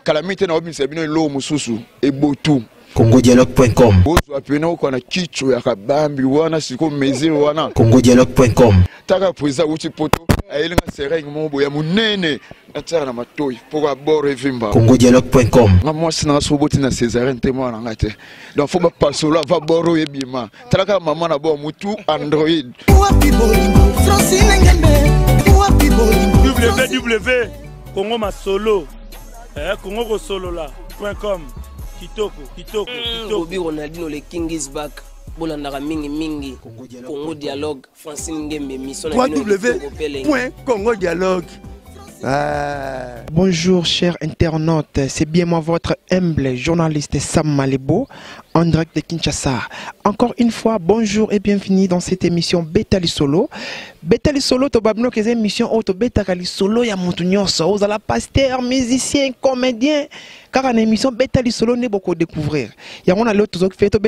calamité na obimisa bino lo mususu ebotu congodialogue.com bozo apena ko na kicho ya kabambi wana siko mezir wana congodialogue.com taka poza uti poto ayelinga sereng mobo ya munene atara na matoyi pour abord evimba congodialogue.com moi sina soboti na Césarine témoin na ngate donc faut pas passer là va boro ebima taka maman na bo mutu Android www Congo Masolo Congo Kosolo là.com kitoko Bobby Ronaldinho le King is back bolandaka mingi Congo Dialogue Francine Ngembe mission www.congodialogue. Bonjour chers internautes, c'est bien moi votre humble journaliste Sam Malebo en direct de Kinshasa. Encore une fois, bonjour et bienvenue dans cette émission Betali Solo. Betali Solo, to babno que c'est émission auto Betali Solo ya montunyoso, aux ala pasteur, musicien, comédien. Car en émission Betali Solo n'est beaucoup découvrir. Il y a un autre qui fait to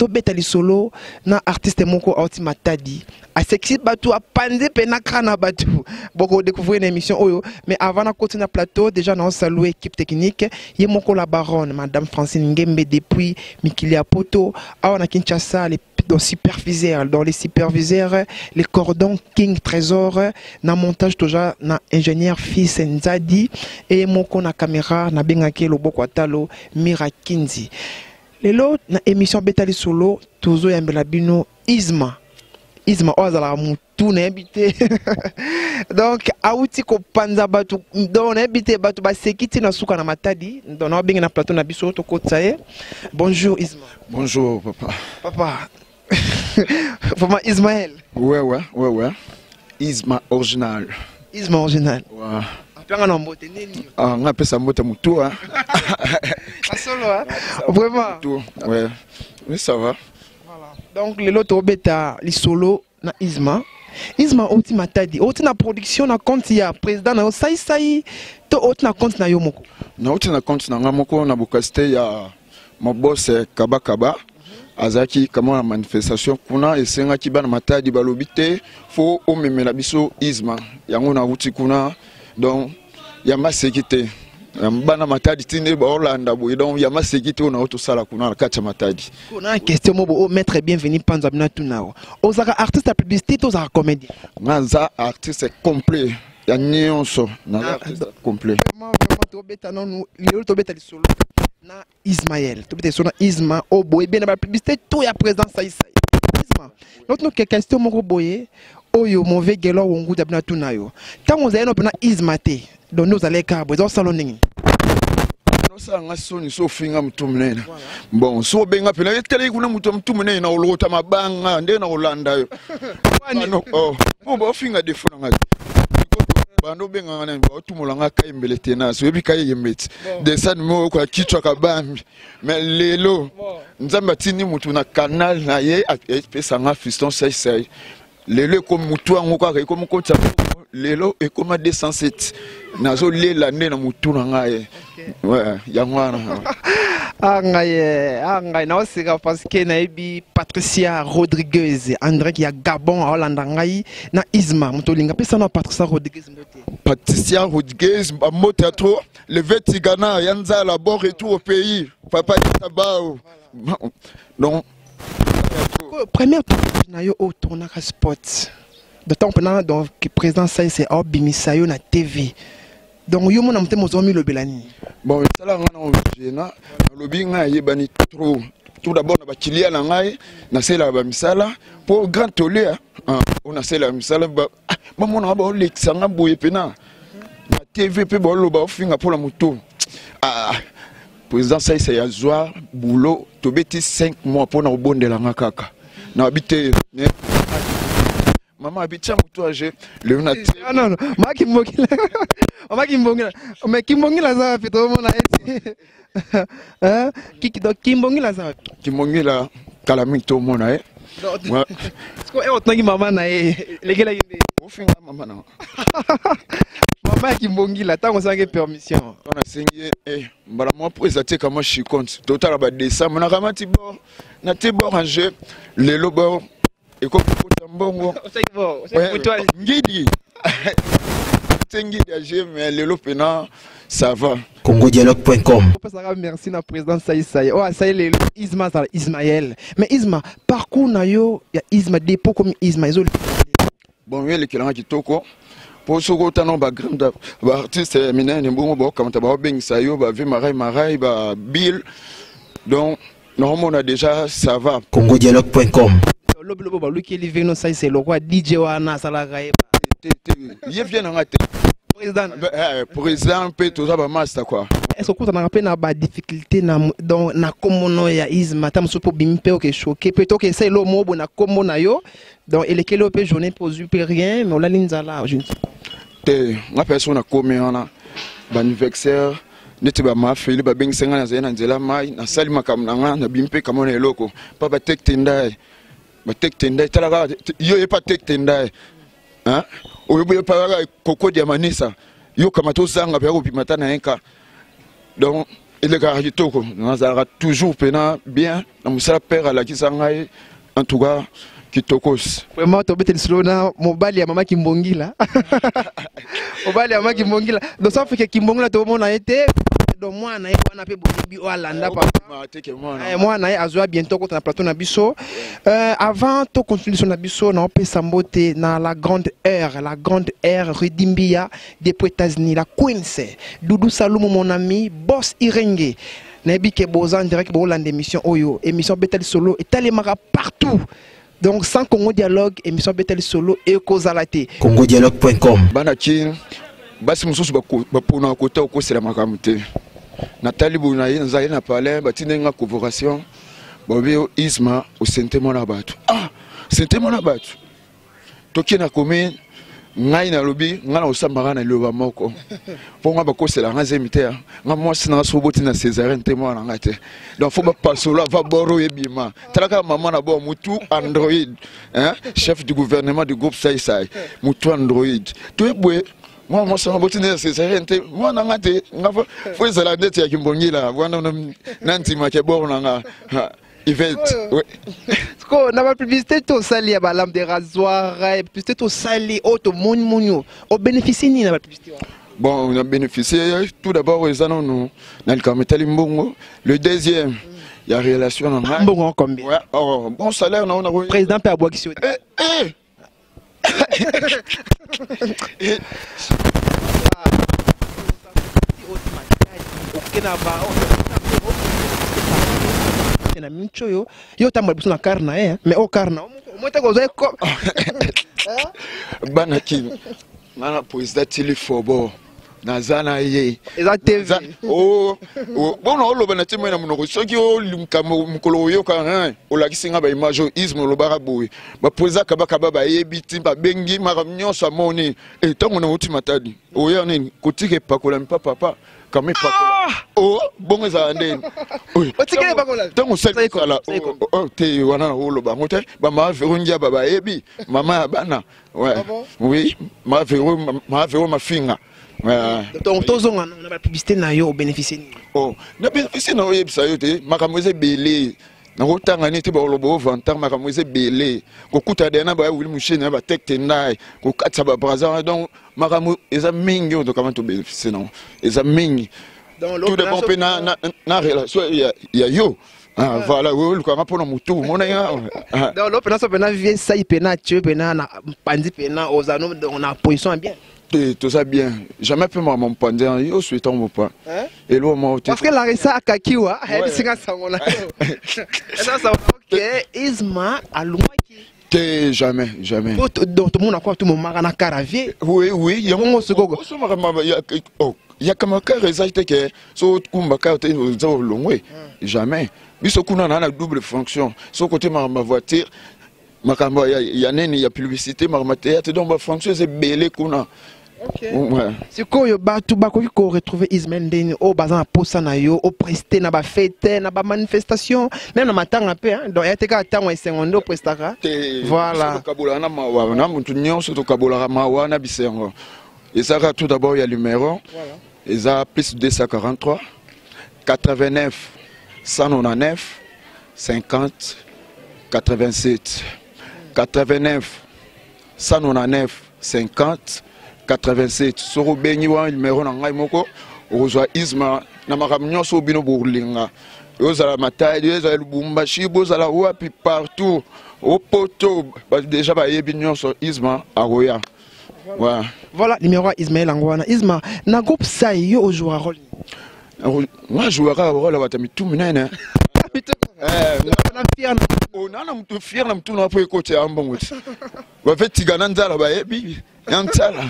Betali Solo na artiste moko auti matadi. A sexy batu a panze pena krana batu. Beaucoup découvrir une émission oyo. Mais avant de continuer le plateau, déjà nous saluons l'équipe technique. Il y a mon collaborant, Madame Francine Ngembe depuis Mikilia Poto. On a Kinshasa dans les superviseurs, les cordons King Trésor, na montage toujours na ingénieur fils Nzadi et moko na caméra na bengake loboko atalo Mira Kinzi. Lelo na émission Betali Solo toujours yambela bino Isma ozala mutu na habité. Donc auti ko panza batu don habité batu ba sekiti na suka na matadi don na benga na plateau na biso to kotsaye. Bonjour Isma. Bonjour Papa. Papa Ismaël. Ouais. Isma original. Isma original. Ouais. Apanga na mbote nini? Ah, nga pesa mbote mutu hein. Solo hein. Vraiment. Ouais. Mais ça va. Voilà. Donc les loto beta li solo na Isma. Isma oti matadi, oti na production na compte ya président na sai to oti na compte na yo moko. Na oti na compte na nga moko na bokasite ya mon boss Kaba. Azaki kama na manifestation kuna esenga kibana matadi balobite fo omemela biso Isma yango na uti kuna donc ya masekite bana matadi tine ba Orlando boy donc ya masekite ona auto sala kuna na kacha matadi kuna question mobo o maître bienvenu panza bina tunao ozaka artiste publicité to za comédien ngaza artiste complet ya nyonso na artiste complet vraiment to beta non le to beta solo na Ismaël to beta solo Isma o boy bien na publicité to ya présence ça Isma notre question moko boye oyo mauvais gelo wongu dabna tunayo tango za eno pena Isma te donc nous allons cabo za salon ningi ça nga soni so finga mutumnena bon so benga pena etele kuna mutumnena na olota mabanga nde na Holanda yo no oh bo finga defuna nga bando benga ngana ba tumulanga kaimbele tena so ebi kai yemeti de ça numéro kwa kichwa kabambi mais lelo nzamba tini mutu na canal na ye pesa nga fiston sai lelo comme mutu ngo kwa comme konta lelo et comme 207 nazo lela nde na mutu na ngaye ouais yangwana angaye na osika parce que na ebi Patricia Rodriguez André qui a Gabon à Hollande ngai na Isma mutolinga pesa na Patricia Rodriguez mbote Patricia Rodriguez mbote trop le vetigana yanza la bon retour au pays papa tabao donc première tour na yo au tournage sport de temps pendant donc président ça c'est Obimisayo na TV. Donc yo mona mtemo zomi lo belani. Bon sala ngana ojena lobi nga yebani trop. Tout d'abord na bakilia na ngai na sela ba misala pour grand tolé on a sela misala ba mona ba olexa nga boye pena. Na TV pe ba lo ba ofinga pour la moto. Président ça c'est ya zoa boulot to beti 5 mois pour na obondela nga kaka. Na habité maman habite mutu age le na non makimbongila makimbongila mais kimbongila za fito mona eti hein kiki do kimbongila za kimbongila kala mito mona Sko e otangi mama na legela yinde ofinga mama na mama kimbongila tango sange permission on a sengi mbala mo présenter kama chikonte total ba décembre na kama tibo na tibo ranger lelo bo et comme mbongo ngidi tengi age mais lelo pena ça va congodialogue.com. Merci na président Saïsaï. Oh, ça y est, Isma Ismaël. Mais Isma, parcours na yo, il y a Isma dépôt comme Isma. Bon, oui, les kilans qui toko. Pour ce que tu as ba grand artiste éminent, ni bon bon comme tu as bien ça yo, ba vie marai ba Bill. Donc normalement on a déjà ça va. congodialogue.com. Lobo lui qui est livré no ça c'est le roi DJ wana salaga. Il vient en rater. Président peut tout ça ba master quoi. Est-ce que tu as rappelé na ba difficulté na dans na komono ya Isma tam so po bimpe o ke choqué plutôt que c'est le mot na komono yo. Donc il est quelle opé journée pour rien mais on la linzala je nga personne a commis on ba anniversaire neti ba ma feli ba beng senga na zena nzela mai na sali makam na na bimpe kama na eloko pa ba tek tendai tala yo e pa tek tendai hein o yo pa koko dia manisa yo kama to sanga ba opi mata na enka donc il est garé toko na zara toujours pena bien na musala père la kisangai en tout cas kitokos vraiment to betel slona mobali ya mama Kimbongila mobali ya mama Kimbongila donc ça fait que Kimbongila to mona été donc moi na wana pe bobi o alanda papa moi na azwa bientôt contre na plateau na biso avant to continuer sur na biso na pe sambote na la grande aire Rudimbia depuis États-Unis la Queens Doudou Saloum mon ami boss Irenge nabi ke bozan direct bo lande émission oyo émission Betel Solo et talemara partout. Donc sans Congo Dialogue, émission Betel Solo et Kozalate. congodialogue.com. Banakin, basi mususu bapona kota ko c'est la makamute. Nathalie Bounaye nzaye na palais batinenga convocation. Bobio Isma au Sente Mona Batu. Ah, Sente Mona Batu. Toki na commune ngai na lobi ngana osambara na loba moko. Ponga bakosela ngaze mitea. Nga mwasi na soboti na Césarine témoin na ngate. Donc faut pas solo va boro ebima. Traka maman na bo mutu Android, hein, chef du gouvernement du groupe Saïsaï. Mutu Android. Tu bwe moi ça boti na Césarine té moi na ngate ngafa faut ça la nete ya Kimbongila. Wana nanti make boro na nga. Yvette, oui. On a la publicité tout sali à balam de rasoir, publicité tout sali auto monio. On bénéficie ni la publicité. Bon, on a bénéficié tout d'abord aux anneaux nous dans le Kametali Mbongo. Le deuxième, il y a relation en main. Mbongo combien? Ouais, oh, bon salaire on a eu. Président Père Boakisio. Na minchoyo yo tamba biso na karna mais au karna moi ta gozo ko banaki nana président Tili Fobo na zana ye eza TV oh bon on loba na timo na munoko soki o limkamo mukolo yo ka o la kisinga ba image ismo lo baraboui ba président kabaka ba yebiti ba bengi maramnyo sa moni et tango na uti matadi o ya nini kotike pakola mpa papa kame pakola oh bon eza ndeni oui otike pakola tango sala oh te wana o lo ba ngote ba ma verungia baba yebi mama bana ouais oui ma vero ma finga. Donc tous on a la publicité na yo bénéficier. Oh, na bénéficier na yo ça yo te makamoze belé. Na rotanga ni te ba lobo vantar makamoze belé. Ko kuta de na ba wili mushine na ba tekte nai ko katsa ba braza donc makamo eza mingi on comment to bénéficier non. Eza mingi. Tout d'abord na relation ya yo. Ah voilà, oui, le quoi pour mutu mona ya. Donc l'autre na so pena vie ça pena tu pena na pandi pena ozano on a position bien. Tout ça bien. Jamais pu mon pendant yo souhaitant mon pas. Et là moi parce que la resa akakiwa, elle singa sangona. Ça OK, Isma alumaki. Jamais. Donc tout le monde a quoi tout mon marana caravier. Oui, il y a mon secogo. Il y a comme un résultat que so kumbaka te zo longwe. Jamais. Biso kuna na double fonction. So côté ma voiture il y a une publicité, donc ma fonction c'est belé kuna. OK. C'est quoi yo ba tout ba ko retrouver Ismaël Ndeni au bazan posa na yo au prester na ba fête na ba manifestation même na matanga pe hein donc était ka tango secondo prestaka voilà kabola na mawa na muntu nyonso to kabola mawa na bisengo et ça tout d'abord il y a le numéro voilà et ça plus 243 89 199 50 87 89 199 50 87 soro benyi wa numéro na ngai moko okozwa Isma na makambo nyonso bino bolinga ozala Matadi ozala Lubumbashi bozala wapi partout au poto déjà bayebi nyonso Isma akoya. Voilà numéro Ismaël Angwana. Isma na groupe ça yo au joueur rôle. Moi jouera rôle à batami tout minene. On a un fier na mtu na po côté ambongo. Va fait tigana nzala bayebi. Yantala.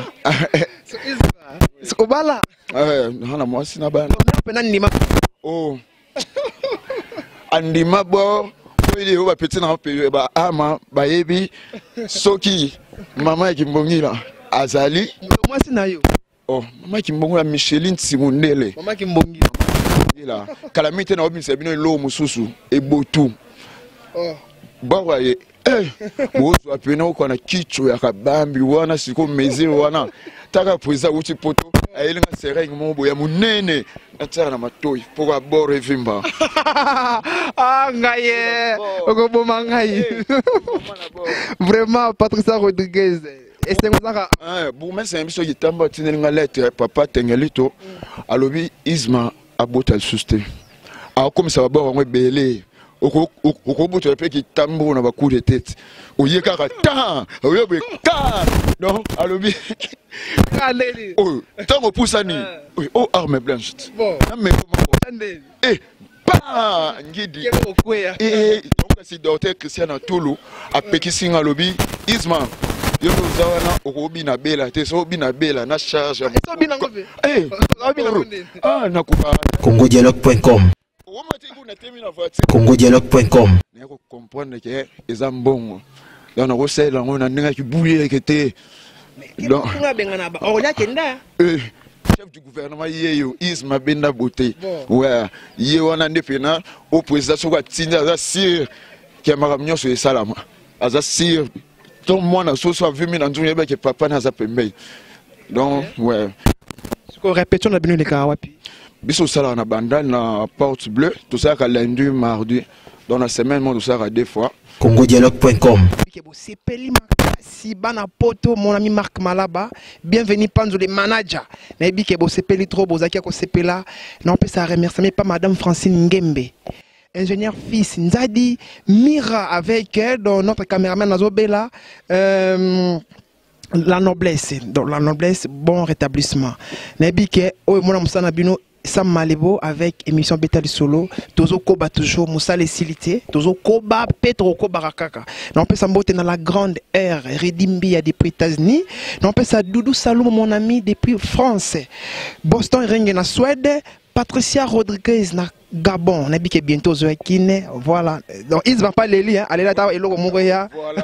Sikobala. Na moi sina bana. Pena ndima. Oh. Andima bo ile ba petit na pe ba ama bayebi soki mama kimbongila azali. Moi sina yo. Oh, mama kimbongila Micheline Simondele. Mama kimbongila. Là calamité na obi sebino lo mususu ebotu. Oh. Bawa ye bozo apena ko na kicho ya kabambi wana siko meze wana taka poza uti poto ayelinga sereng mombo ya munene atara na matoi pour abord evimba. Ah ngaye okoboma ngai. Vraiment Patricia Rodriguez. Boumé c'est un biso yitamba tinelinga lettre papa tengelito alobi Isma abota le susté. Alors comme ça va bord on belé au bout de la qui tambour na ba coup de tête. Oye kaka ta, oye be ka. Non, alobi. Oh, tango poussani. Oh arme blanche. Bon. Mais comment? Eh, pa ngidi. Donc si docteur Christian Tolo a pekisi ngalobi Isma yo zawana okobi na bela te so bi na bela na charge so bi na ngove na kuba congodialogue.com congodialogue.com neko comprendre que eza mbongo donc on sait là on a ninga ki bouiller que te donc nga bengana ba o ya kenda chef du gouvernement yeyo Isma benda beauté ouais ye wana ndepena au président so ka tinda za sir ke makamnyo so salama aza sir. Donc moi na so so vu mi na nzunye ke papa na za pembe. Donc ouais. Ce qu'on répète na bino le kawapi. Biso sala na bandal na porte bleue, tout ça ka lundi mardi. Dans la semaine moi tout ça ka deux fois. congodialogue.com. C'est Peli Makasi bana poto mon ami Marc Malaba. Bienvenue Panzo le manager. Na bi ke bo sepeli trop bozaki ko sepela. Na on peut ça remercier pas madame Francine Ngembe. Ingénieur fils Nzadi Mira avec elle dans notre caméraman Nazobela la noblesse donc la noblesse bon rétablissement Nebike oh mon Moussa Bino Sam Malebo avec émission Betali Solo Tozo Koba toujours Moussa les Silité Tozo Koba Petro Koba Rakaka non peut s'emboter dans la grande ère Redimbi à des États-Unis non peut ça Doudou Saloum mon ami depuis France Boston Ring na Suède Patricia Rodriguez na Gabon, on a dit que bientôt Zoekine, voilà. Donc ils ne vont pas les lire, allez là, et l'eau mourir. Voilà.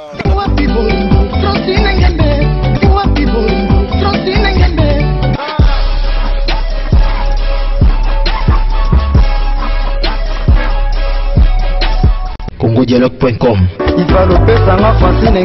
congodialogue.com. Il va le faire, ça m'a fasciné.